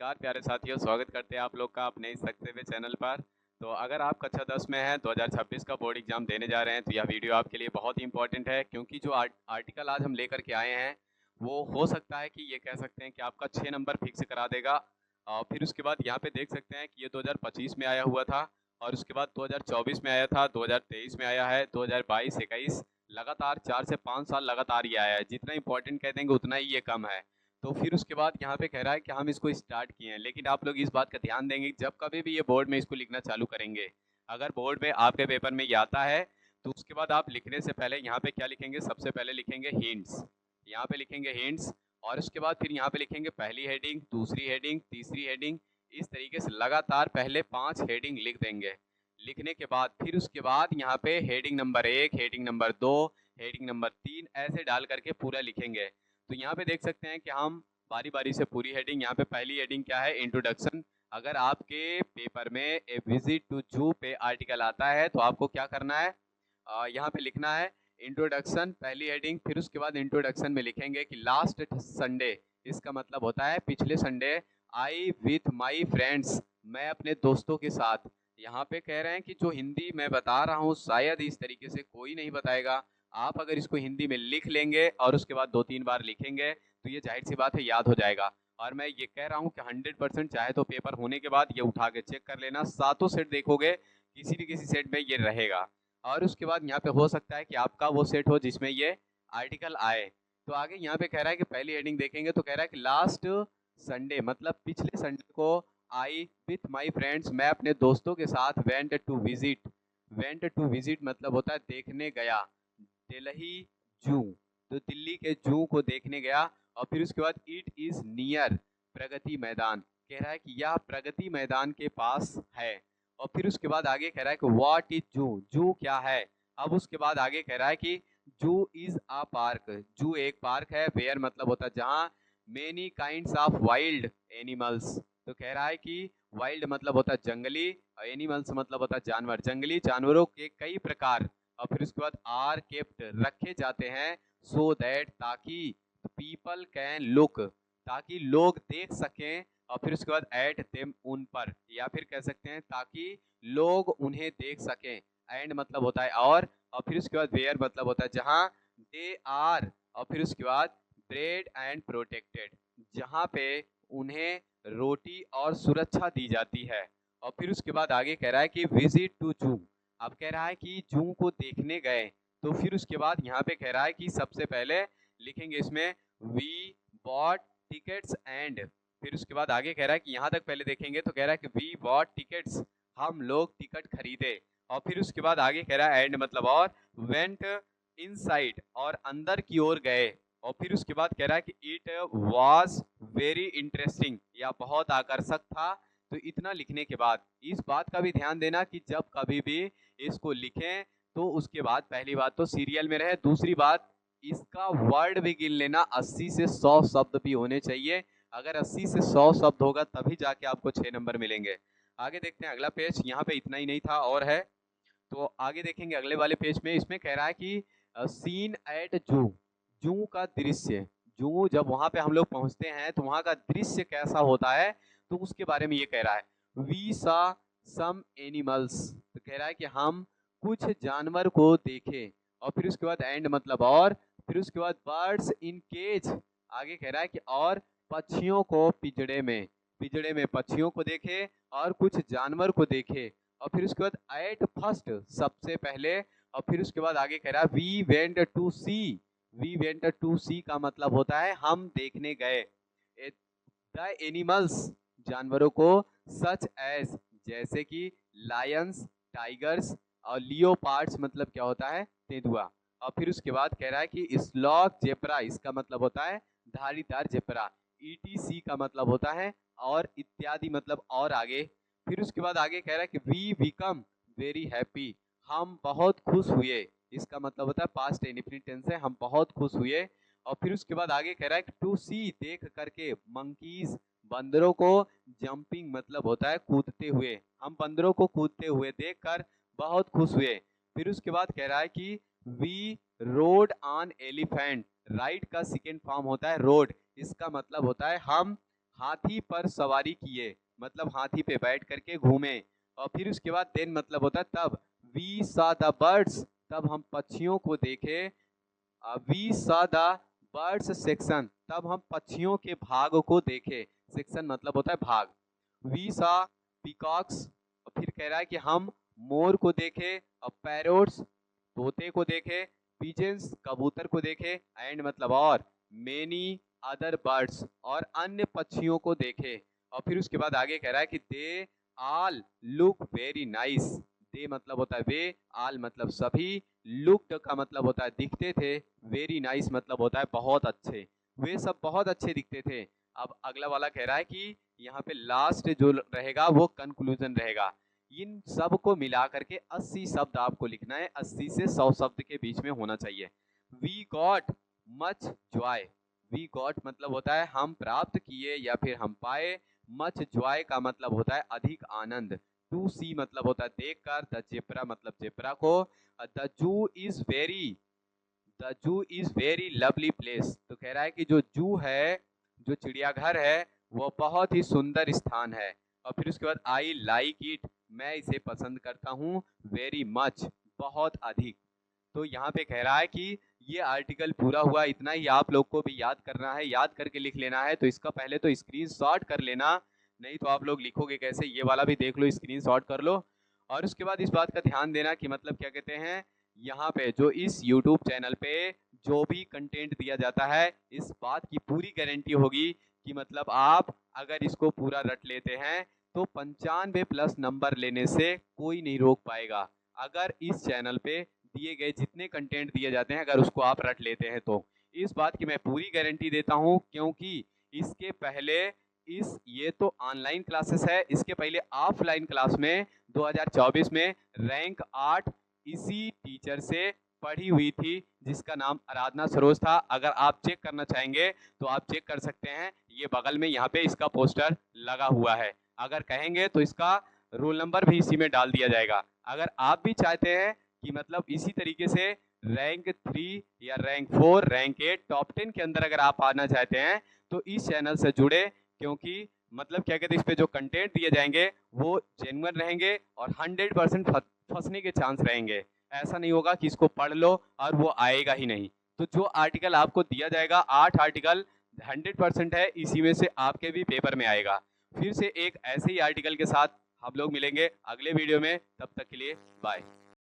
नमस्कार प्यारे साथियों, स्वागत करते हैं आप लोग का अपने इस सकते हुए चैनल पर। तो अगर आप कक्षा 10 में हैं, 2026 का बोर्ड एग्जाम देने जा रहे हैं, तो यह वीडियो आपके लिए बहुत ही इंपॉर्टेंट है, क्योंकि जो आर्टिकल आज हम लेकर के आए हैं वो हो सकता है कि ये कह सकते हैं कि आपका 6 नंबर फिक्स करा देगा। और फिर उसके बाद यहाँ पे देख सकते हैं कि ये 2025 में आया हुआ था, और उसके बाद 2024 में आया था, 2023 में आया है, 2022-21 लगातार 4 से 5 साल लगातार ये आया है। जितना इंपॉर्टेंट कह देंगे उतना ही ये कम है। तो फिर उसके बाद यहाँ पे कह रहा है कि हम इसको स्टार्ट किए हैं, लेकिन आप लोग इस बात का ध्यान देंगे कि जब कभी भी ये बोर्ड में इसको लिखना चालू करेंगे, अगर बोर्ड में आपके पेपर में ये आता है, तो उसके बाद आप लिखने से पहले यहाँ पे क्या लिखेंगे, सबसे पहले लिखेंगे हिंट्स। यहाँ पे लिखेंगे हिंट्स, और उसके बाद फिर यहाँ पे लिखेंगे पहली हेडिंग, दूसरी हेडिंग, तीसरी हेडिंग। इस तरीके से लगातार पहले 5 हेडिंग लिख देंगे। लिखने के बाद फिर उसके बाद यहाँ पे heading number 1, heading number 2, heading number 3 ऐसे डाल करके पूरा लिखेंगे। तो यहाँ पे देख सकते हैं कि हम बारी बारी से पूरी हेडिंग, यहाँ पे पहली हेडिंग क्या है, इंट्रोडक्शन। अगर आपके पेपर में ए विजिट टू जू पे आर्टिकल आता है तो आपको क्या करना है, यहाँ पे लिखना है इंट्रोडक्शन पहली हेडिंग। फिर उसके बाद इंट्रोडक्शन में लिखेंगे कि लास्ट संडे, इसका मतलब होता है पिछले Sunday, I with my friends, मैं अपने दोस्तों के साथ। यहाँ पे कह रहे हैं कि जो हिंदी मैं बता रहा हूँ शायद इस तरीके से कोई नहीं बताएगा। आप अगर इसको हिंदी में लिख लेंगे और उसके बाद 2-3 बार लिखेंगे तो ये जाहिर सी बात है याद हो जाएगा। और मैं ये कह रहा हूँ कि 100% चाहे तो पेपर होने के बाद ये उठा के चेक कर लेना, सातों सेट देखोगे किसी न किसी सेट में ये रहेगा। और उसके बाद यहाँ पे हो सकता है कि आपका वो सेट हो जिसमें ये आर्टिकल आए। तो आगे यहाँ पे कह रहा है कि पहली हेडिंग देखेंगे तो कह रहा है कि लास्ट संडे मतलब पिछले संडे को, आई विथ माई फ्रेंड्स, मैं अपने दोस्तों के साथ went to visit. Went to visit मतलब होता है देखने गया, दिल्ली जू, तो दिल्ली के जू को देखने गया। और फिर उसके बाद it is near Pragati Maidan, कह रहा है कि यह प्रगति मैदान के पास है। और फिर उसके बाद आगे कह रहा है कि व्हाट इज जू, जू क्या है। अब उसके बाद आगे कह रहा है कि जू इज अ पार्क, जू एक पार्क है, वेयर मतलब होता है जहाँ, many kinds of wild animals, तो कह रहा है कि वाइल्ड मतलब होता है जंगली, और एनिमल्स मतलब होता है जानवर, जंगली जानवरों के कई प्रकार। और फिर उसके बाद आर केप्ट रखे जाते हैं, सो दैट ताकि, पीपल कैन लुक ताकि लोग देख सकें। और फिर उसके बाद एट देम उन पर, या फिर कह सकते हैं ताकि लोग उन्हें देख सकें। एंड मतलब होता है और फिर उसके बाद वेयर मतलब होता है जहां, दे आर, और फिर उसके बाद ब्रेड एंड प्रोटेक्टेड, जहां पे उन्हें रोटी और सुरक्षा दी जाती है। और फिर उसके बाद आगे कह रहा है कि विजिट टू जू, अब कह रहा है कि जू को देखने गए। तो फिर उसके बाद यहाँ पे कह रहा है कि सबसे पहले लिखेंगे इसमें वी बॉट टिकट्स एंड, फिर उसके बाद आगे कह रहा है कि यहाँ तक पहले देखेंगे तो कह रहा है कि वी बॉट टिकट्स, हम लोग टिकट खरीदे। और फिर उसके बाद आगे कह रहा है एंड मतलब और, वेंट इनसाइड, और अंदर की ओर गए। और फिर उसके बाद कह रहा है कि इट वाज वेरी इंटरेस्टिंग, या बहुत आकर्षक था। तो इतना लिखने के बाद इस बात का भी ध्यान देना कि जब कभी भी इसको लिखें तो उसके बाद पहली बात तो सीरियल में रहे, दूसरी बात इसका वर्ड भी गिन लेना, 80 से 100 शब्द भी होने चाहिए। अगर 80 से 100 शब्द होगा तभी जाके आपको 6 नंबर मिलेंगे। आगे देखते हैं अगला पेज, यहाँ पे इतना ही नहीं था और है। तो आगे देखेंगे अगले वाले पेज में, इसमें कह रहा है कि सीन एट जू, जू का दृश्य, जू जब वहां पे हम लोग पहुंचते हैं तो वहां का दृश्य कैसा होता है, तो उसके बारे में ये कह रहा है। वी सा सम एनिमल्स, तो कह रहा है कि हम कुछ जानवर को देखे। और फिर उसके बाद एंड मतलब और, फिर उसके बाद बर्ड्स इन केज, आगे कह रहा है कि और पक्षियों को पिंजड़े में, पिंजड़े में पक्षियों को देखे और कुछ जानवर को देखे। और फिर उसके बाद एट फर्स्ट, सबसे पहले। और फिर उसके बाद आगे कह रहा है we went to see, we went to see का मतलब होता है हम देखने गए। द एनिमल्स, जानवरों को, सच एज, जैसे कि लायंस, टाइगर्स, और लियोपार्ड्स मतलब क्या होता है, तेंदुआ। और फिर उसके बाद कह रहा है कि स्लॉक जेब्रा, इसका मतलब होता है धारीदार जेब्रा। ईटीसी का मतलब होता है और इत्यादि मतलब और आगे। फिर उसके बाद आगे कह रहा है कि वी बिकम वेरी हैप्पी, हम बहुत खुश हुए, इसका मतलब होता है पास्ट इंडेफिनिट टेंस है, हम बहुत खुश हुए। और फिर उसके बाद आगे कह रहा है कि टू सी, देख करके, मंकीज, बंदरों को, जंपिंग मतलब होता है कूदते हुए, हम बंदरों को कूदते हुए देखकर बहुत खुश हुए। फिर उसके बाद कह रहा है कि we rode on elephant, ride का सेकेंड फॉर्म होता है रोड, इसका मतलब होता है हम हाथी पर सवारी किए, मतलब हाथी पे बैठ करके घूमे। और फिर उसके बाद देन मतलब होता है तब। वी सा द बर्ड्स, तब हम पक्षियों को देखे। We saw the birds section, तब हम पक्षियों के भाग को देखे। सेक्शन मतलब होता है भाग। वी सा पीकॉक्स, फिर कह रहा है कि हम मोर को देखे। और पैरोट्स, तोते को देखे। पिजेंस, कबूतर को देखे। एंड मतलब और मेनी अदर बर्ड्स, और अन्य पक्षियों को देखे। और फिर उसके बाद आगे कह रहा है कि दे आल लुक वेरी नाइस। दे मतलब होता है वे, आल मतलब सभी, लुक्ड का मतलब होता है दिखते थे, वेरी नाइस मतलब होता है बहुत अच्छे, वे सब बहुत अच्छे दिखते थे। अब अगला वाला कह रहा है कि यहाँ पे लास्ट जो रहेगा वो कंक्लूजन रहेगा। इन सब को मिला करके 80 शब्द आपको लिखना है, 80 से 100 शब्द के बीच में होना चाहिए। We got much joy, we got मतलब होता है हम प्राप्त किए या फिर हम पाए। मच जॉय का मतलब होता है अधिक आनंद। टू सी मतलब होता है देख कर। द जेब्रा मतलब जेब्रा को। The zoo is very, the zoo is very lovely place, तो कह रहा है कि जो जू है, जो चिड़ियाघर है, वो बहुत ही सुंदर स्थान है। और फिर उसके बाद आई लाइक इट, मैं इसे पसंद करता हूँ। वेरी मच, बहुत अधिक। तो यहाँ पे कह रहा है कि ये आर्टिकल पूरा हुआ। इतना ही आप लोग को भी याद करना है, याद करके लिख लेना है। तो इसका पहले तो स्क्रीनशॉट कर लेना, नहीं तो आप लोग लिखोगे कैसे। ये वाला भी देख लो, स्क्रीनशॉट कर लो। और उसके बाद इस बात का ध्यान देना कि मतलब क्या कहते हैं, यहाँ पे जो इस YouTube चैनल पे जो भी कंटेंट दिया जाता है, इस बात की पूरी गारंटी होगी कि मतलब आप अगर इसको पूरा रट लेते हैं तो 95+ नंबर लेने से कोई नहीं रोक पाएगा। अगर इस चैनल पे दिए गए जितने कंटेंट दिए जाते हैं अगर उसको आप रट लेते हैं तो इस बात की मैं पूरी गारंटी देता हूं, क्योंकि इसके पहले ये तो ऑनलाइन क्लासेस है, इसके पहले ऑफलाइन क्लास में 2024 में रैंक 8 इसी टीचर से पढ़ी हुई थी, जिसका नाम आराधना सरोज था। अगर आप चेक करना चाहेंगे तो आप चेक कर सकते हैं, ये बगल में यहाँ पे इसका पोस्टर लगा हुआ है। अगर कहेंगे तो इसका रोल नंबर भी इसी में डाल दिया जाएगा। अगर आप भी चाहते हैं कि मतलब इसी तरीके से रैंक 3 या रैंक 4, रैंक 8, टॉप 10 के अंदर अगर आप आना चाहते हैं तो इस चैनल से जुड़े, क्योंकि मतलब क्या कहते हैं इस पे जो कंटेंट दिए जाएंगे वो जेन्युइन रहेंगे और 100% फंसने के चांस रहेंगे। ऐसा नहीं होगा कि इसको पढ़ लो और वो आएगा ही नहीं। तो जो आर्टिकल आपको दिया जाएगा, 8 आर्टिकल 100% है, इसी में से आपके भी पेपर में आएगा। फिर से एक ऐसे ही आर्टिकल के साथ हम लोग मिलेंगे अगले वीडियो में, तब तक के लिए बाय।